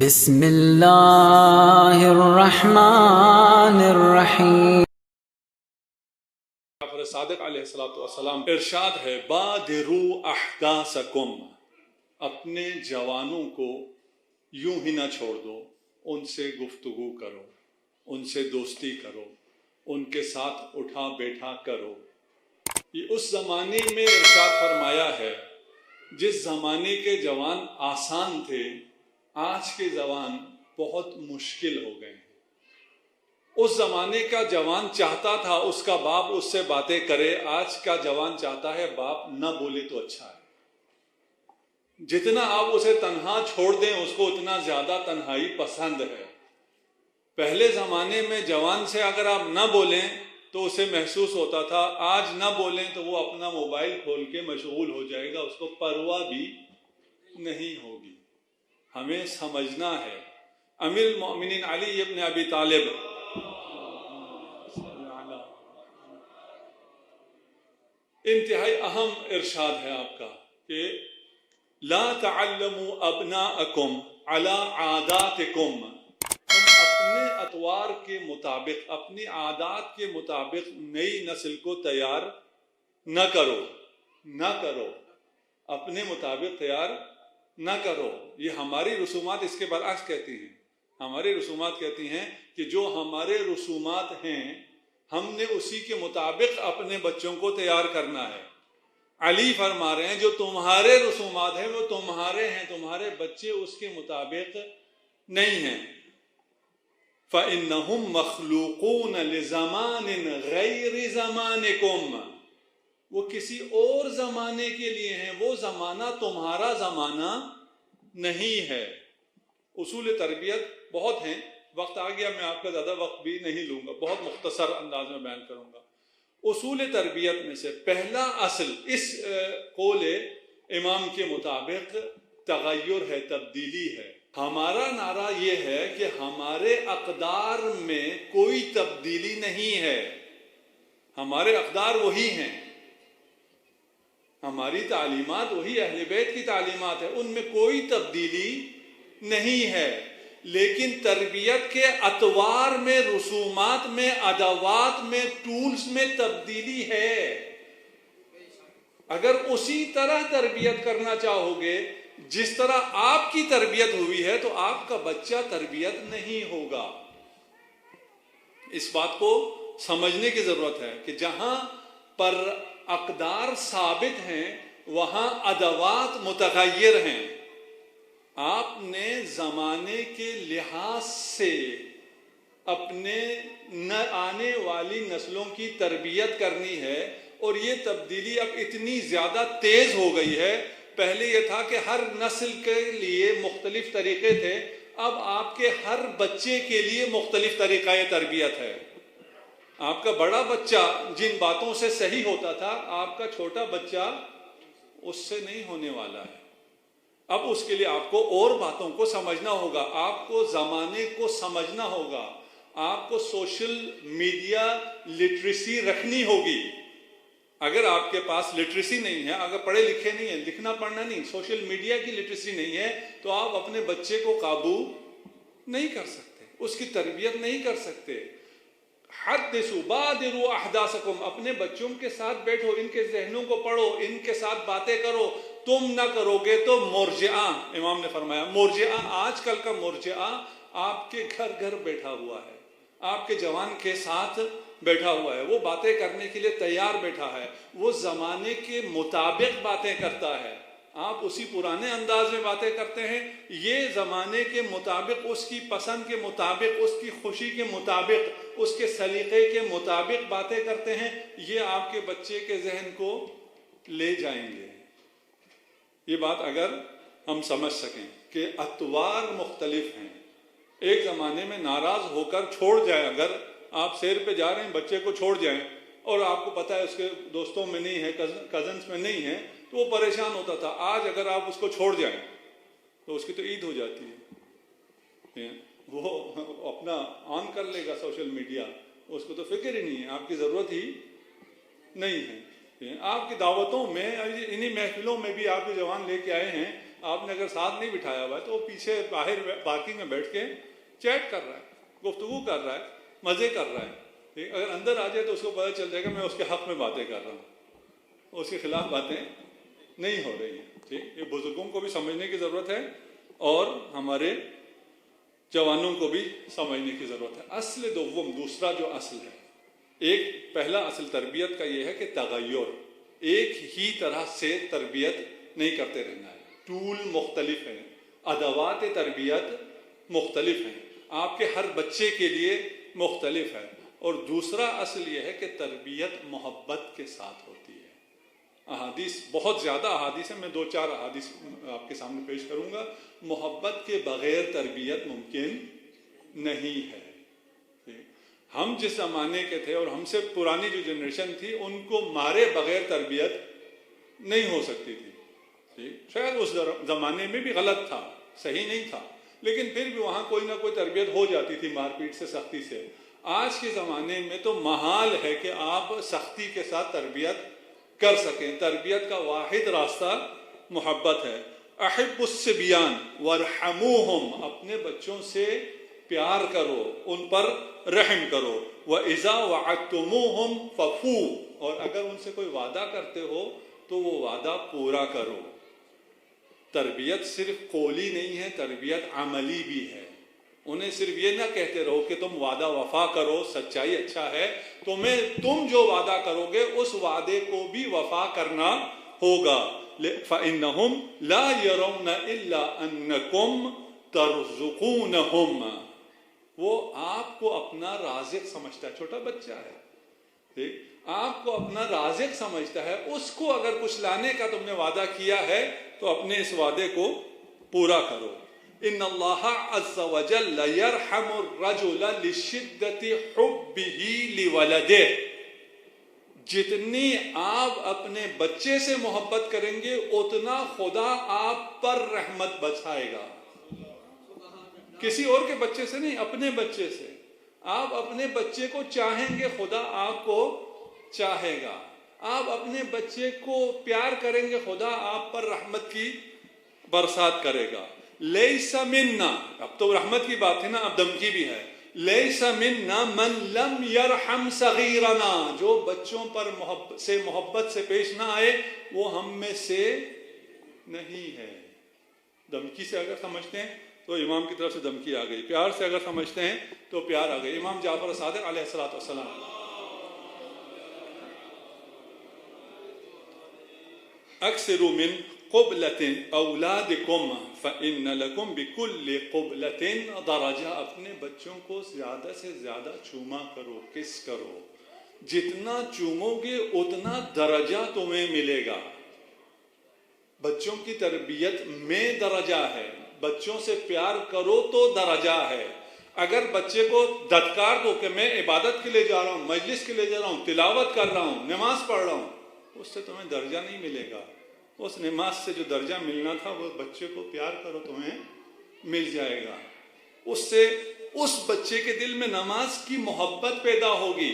بسم اللہ الرحمن الرحیم۔ جعفر صادق علیہ السلام ارشاد ہے بادروا احداثکم، اپنے جوانوں کو یوں ہی نہ چھوڑ دو، ان سے گفتگو کرو، ان سے دوستی کرو، ان کے ساتھ اٹھا بیٹھا کرو۔ یہ اس زمانے میں ارشاد فرمایا ہے جس زمانے کے جوان آسان تھے، آج کے جوان بہت مشکل ہو گئے ہیں۔ اس زمانے کا جوان چاہتا تھا اس کا باپ اس سے باتیں کرے، آج کا جوان چاہتا ہے باپ نہ بولے تو اچھا ہے۔ جتنا آپ اسے تنہا چھوڑ دیں اس کو اتنا زیادہ تنہائی پسند ہے۔ پہلے زمانے میں جوان سے اگر آپ نہ بولیں تو اسے محسوس ہوتا تھا، آج نہ بولیں تو وہ اپنا موبائل کھول کے مشغول ہو جائے گا، اس کو پرواہ بھی نہیں ہوگی۔ ہمیں سمجھنا ہے۔ امیر المؤمنین علی ابن ابی طالب انتہائی اہم ارشاد ہے آپ کا کہ لا تعلموا ابناءکم علی عاداتکم، تم اپنے اطوار کے مطابق، اپنی عادات کے مطابق نئی نسل کو تیار نہ کرو، اپنے مطابق تیار نہ کرو۔ یہ ہماری رسومات اس کے برعکس کہتی ہیں۔ ہماری رسومات کہتی ہیں کہ جو ہمارے رسومات ہیں ہم نے اسی کے مطابق اپنے بچوں کو تیار کرنا ہے۔ علی فرما رہے ہیں جو تمہارے رسومات ہیں وہ تمہارے ہیں، تمہارے بچے اس کے مطابق نہیں ہیں۔ فَإِنَّهُمْ مَخْلُوقُونَ لِزَمَانٍ غَيْرِ زَمَانِكُمْ، وہ کسی اور زمانے کے لیے ہیں، وہ زمانہ تمہارا زمانہ نہیں ہے۔ اصول تربیت بہت ہیں، وقت آ گیا، میں آپ کا زیادہ وقت بھی نہیں لوں گا، بہت مختصر انداز میں بیان کروں گا۔ اصول تربیت میں سے پہلا اصل اس قول امام کے مطابق تغیر ہے، تبدیلی ہے۔ ہمارا نعرہ یہ ہے کہ ہمارے اقدار میں کوئی تبدیلی نہیں ہے، ہمارے اقدار وہی ہیں، ہماری تعلیمات وہی اہل بیت کی تعلیمات ہیں، ان میں کوئی تبدیلی نہیں ہے، لیکن تربیت کے اطوار میں، رسومات میں، ادوات میں، ٹولز میں تبدیلی ہے۔ اگر اسی طرح تربیت کرنا چاہو گے جس طرح آپ کی تربیت ہوئی ہے تو آپ کا بچہ تربیت نہیں ہوگا۔ اس بات کو سمجھنے کی ضرورت ہے کہ جہاں پر اقدار ثابت ہیں وہاں ادوات متغیر ہیں۔ آپ نے زمانے کے لحاظ سے اپنے آنے والی نسلوں کی تربیت کرنی ہے، اور یہ تبدیلی اب اتنی زیادہ تیز ہو گئی ہے۔ پہلے یہ تھا کہ ہر نسل کے لیے مختلف طریقے تھے، اب آپ کے ہر بچے کے لیے مختلف طریقہ تربیت ہے۔ آپ کا بڑا بچہ جن باتوں سے صحیح ہوتا تھا، آپ کا چھوٹا بچہ اس سے نہیں ہونے والا ہے۔ اب اس کے لیے آپ کو اور باتوں کو سمجھنا ہوگا، آپ کو زمانے کو سمجھنا ہوگا، آپ کو سوشل میڈیا لٹریسی رکھنی ہوگی۔ اگر آپ کے پاس لٹریسی نہیں ہے، اگر پڑھے لکھے نہیں ہیں، لکھنا پڑھنا نہیں، سوشل میڈیا کی لٹریسی نہیں ہے، تو آپ اپنے بچے کو قابو نہیں کر سکتے، اس کی تربیت نہیں کر سکتے۔ حدثوا بادروا احداثکم، اپنے بچوں کے ساتھ بیٹھو، ان کے ذہنوں کو پڑھو، ان کے ساتھ باتیں کرو۔ تم نہ کرو گے تو مرجئہ، امام نے فرمایا مرجئہ، آج کل کا مرجئہ آپ کے گھر گھر بیٹھا ہوا ہے، آپ کے جوان کے ساتھ بیٹھا ہوا ہے، وہ باتیں کرنے کے لیے تیار بیٹھا ہے، وہ زمانے کے مطابق باتیں کرتا ہے، آپ اسی پرانے انداز میں باتیں کرتے ہیں، یہ زمانے کے مطابق، اس کی پسند کے مطابق، اس کی خوشی کے مطابق، اس کے سلیقے کے مطابق باتیں کرتے ہیں، یہ آپ کے بچے کے ذہن کو لے جائیں گے۔ یہ بات اگر ہم سمجھ سکیں کہ اطوار مختلف ہیں، ایک زمانے میں ناراض ہو کر چھوڑ جائیں، اگر آپ سیر پہ جا رہے ہیں بچے کو چھوڑ جائیں اور آپ کو پتہ ہے اس کے دوستوں میں نہیں ہے، کزنس میں نہیں ہے، تو وہ پریشان ہوتا تھا۔ آج اگر آپ اس کو چھوڑ جائیں تو اس کی تو عید ہو جاتی ہے، وہ اپنا آن کر لے گا سوشل میڈیا، اس کو تو فکر ہی نہیں ہے، آپ کی ضرورت ہی نہیں ہے۔ آپ کی دعوتوں میں، انہی محفلوں میں بھی آپ کے جوان لے کے آئے ہیں آپ نے اگر ساتھ نہیں بٹھایا ہوا ہے تو وہ پیچھے باہر پارکنگ میں بیٹھ کے چیٹ کر رہا ہے، گفتگو کر رہا ہے، مزے کر رہا ہے. اگر اندر آ جائے تو اس کو پتہ چل جائے گا میں اس کے حق میں باتیں کر رہا ہوں، اس کے خلاف باتیں نہیں ہو رہی ہیں. ٹھیک، یہ بزرگوں کو بھی سمجھنے کی ضرورت ہے اور ہمارے جوانوں کو بھی سمجھنے کی ضرورت ہے. اصل دوم، دوسرا جو اصل ہے، ایک پہلا اصل تربیت کا یہ ہے کہ تغیر، ایک ہی طرح سے تربیت نہیں کرتے رہنا ہے. ٹول مختلف ہیں، ادوات تربیت مختلف ہیں، آپ کے ہر بچے کے لیے مختلف ہے. اور دوسرا اصل یہ ہے کہ تربیت محبت کے ساتھ ہوتی ہے. احادیث، بہت زیادہ احادیث ہیں، میں 2-4 احادیث آپ کے سامنے پیش کروں گا. محبت کے بغیر تربیت ممکن نہیں ہے. ہم جس زمانے کے تھے اور ہم سے پرانی جو جنریشن تھی، ان کو مارے بغیر تربیت نہیں ہو سکتی تھی. شاید اس زمانے میں بھی غلط تھا، صحیح نہیں تھا، لیکن پھر بھی وہاں کوئی نہ کوئی تربیت ہو جاتی تھی مار پیٹ سے، سختی سے. آج کے زمانے میں تو محال ہے کہ آپ سختی کے ساتھ تربیت کر سکیں. تربیت کا واحد راستہ محبت ہے. احب الصبیان وارحموہم، اپنے بچوں سے پیار کرو، ان پر رحم کرو. وَإِذَا وَعَدتُّمُوهُمْ فَفُوا، اور اگر ان سے کوئی وعدہ کرتے ہو تو وہ وعدہ پورا کرو. تربیت صرف قولی نہیں ہے، تربیت عملی بھی ہے. انہیں صرف یہ نہ کہتے رہو کہ تم وعدہ وفا کرو، سچائی اچھا ہے، تم جو وعدہ کرو گے اس وعدے کو بھی وفا کرنا ہوگا. فَإِنَّهُمْ لَا يَرَوْنَ إِلَّا أَنَّكُمْ تَرْزُقُونَهُمْ، وہ آپ کو اپنا رازق سمجھتا ہے. چھوٹا بچہ ہے، ٹھیک، آپ کو اپنا رازق سمجھتا ہے. اس کو اگر کچھ لانے کا تم نے وعدہ کیا ہے تو اپنے اس وعدے کو پورا کرو. ان اللہ عز وجل یرحم الرجل لشدت حبہ لولدہ، جتنی آپ اپنے بچے سے محبت کریں گے اتنا خدا آپ پر رحمت برسائے گا. کسی اور کے بچے سے نہیں، اپنے بچے سے. آپ اپنے بچے کو چاہیں گے، خدا آپ کو چاہے گا. آپ اپنے بچے کو پیار کریں گے، خدا آپ پر رحمت کی برسات کرے گا. لیس منا، اب تو رحمت کی بات ہے نا، اب دھمکی بھی ہے. لیس منا من لم یرحم صغیرنا، جو بچوں پر محبت سے پیش نہ آئے وہ ہم میں سے نہیں ہے. دھمکی سے اگر سمجھتے ہیں تو امام کی طرف سے دھمکی آ گئی، پیار سے اگر سمجھتے ہیں تو پیار آ گئی. امام جعفر صادق علیہ الصلوۃ والسلام، اکثروا من قبلة اولادکم فإن لکم بکل قبلة درجہ، اپنے بچوں کو زیادہ سے زیادہ چوما کرو، کس کرو. جتنا چومو گے اتنا درجہ تمہیں ملے گا. بچوں کی تربیت میں درجہ ہے، بچوں سے پیار کرو تو درجہ ہے. اگر بچے کو دھتکار دو کہ میں عبادت کے لیے جا رہا ہوں، مجلس کے لیے جا رہا ہوں، تلاوت کر رہا ہوں، نماز پڑھ رہا ہوں، اس سے تمہیں درجہ نہیں ملے گا. اس نماز سے جو درجہ ملنا تھا وہ بچے کو پیار کرو تمہیں مل جائے گا. اس سے اس بچے کے دل میں نماز کی محبت پیدا ہوگی.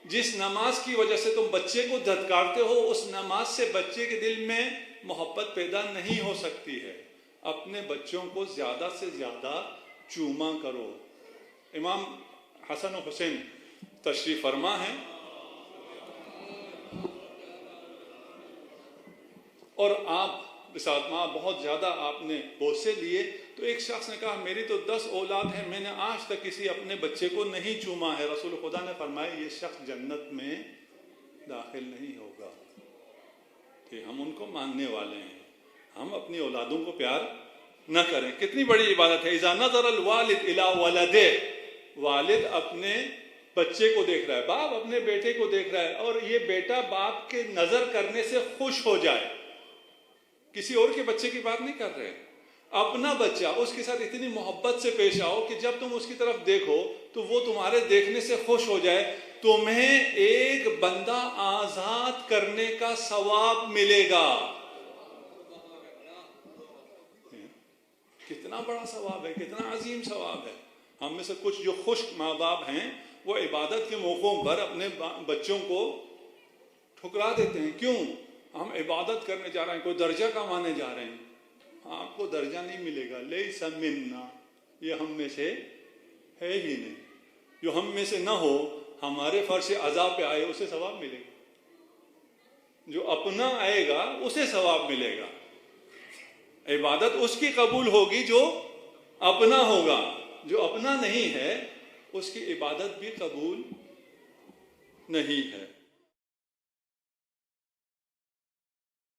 جس نماز کی وجہ سے تم بچے کو دھتکارتے ہو اس نماز سے بچے کے دل میں محبت پیدا نہیں ہو سکتی ہے. اپنے بچوں کو زیادہ سے زیادہ چوما کرو. امام حسن و حسین تشریف فرما ہیں اور آپ بساط ماں بہت زیادہ آپ نے بوسے لیے. تو ایک شخص نے کہا میری تو 10 اولاد ہیں، میں نے آج تک کسی اپنے بچے کو نہیں چوما ہے. رسول خدا نے فرمایا یہ شخص جنت میں داخل نہیں ہوگا. کہ ہم ان کو ماننے والے ہیں، ہم اپنی اولادوں کو پیار نہ کریں. کتنی بڑی عبادت ہے. اذا نظر الوالد الى ولدہ، والد اپنے بچے کو دیکھ رہا ہے، باپ اپنے بیٹے کو دیکھ رہا ہے، اور یہ بیٹا باپ کے نظر کرنے سے خوش ہو جائے. کسی اور کے بچے کی بات نہیں کر رہے، اپنا بچہ، اس کے ساتھ اتنی محبت سے پیش آؤ کہ جب تم اس کی طرف دیکھو تو وہ تمہارے دیکھنے سے خوش ہو جائے. تمہیں ایک بندہ آزاد کرنے کا ثواب ملے گا. کتنا بڑا ثواب ہے، کتنا عظیم ثواب ہے. ہم میں سے کچھ جو خشک ماں باپ ہیں وہ عبادت کے موقعوں پر اپنے بچوں کو ٹھکرا دیتے ہیں. کیوں؟ ہم عبادت کرنے جا رہے ہیں، کوئی درجہ کمانے جا رہے ہیں. آپ کو درجہ نہیں ملے گا، لیس منا، یہ ہم میں سے ہے ہی نہیں. جو ہم میں سے نہ ہو، ہمارے فرش عذاب پہ آئے، اسے ثواب ملے گا. جو اپنا آئے گا اسے ثواب ملے گا. عبادت اس کی قبول ہوگی جو اپنا ہوگا. جو اپنا نہیں ہے اس کی عبادت بھی قبول نہیں ہے.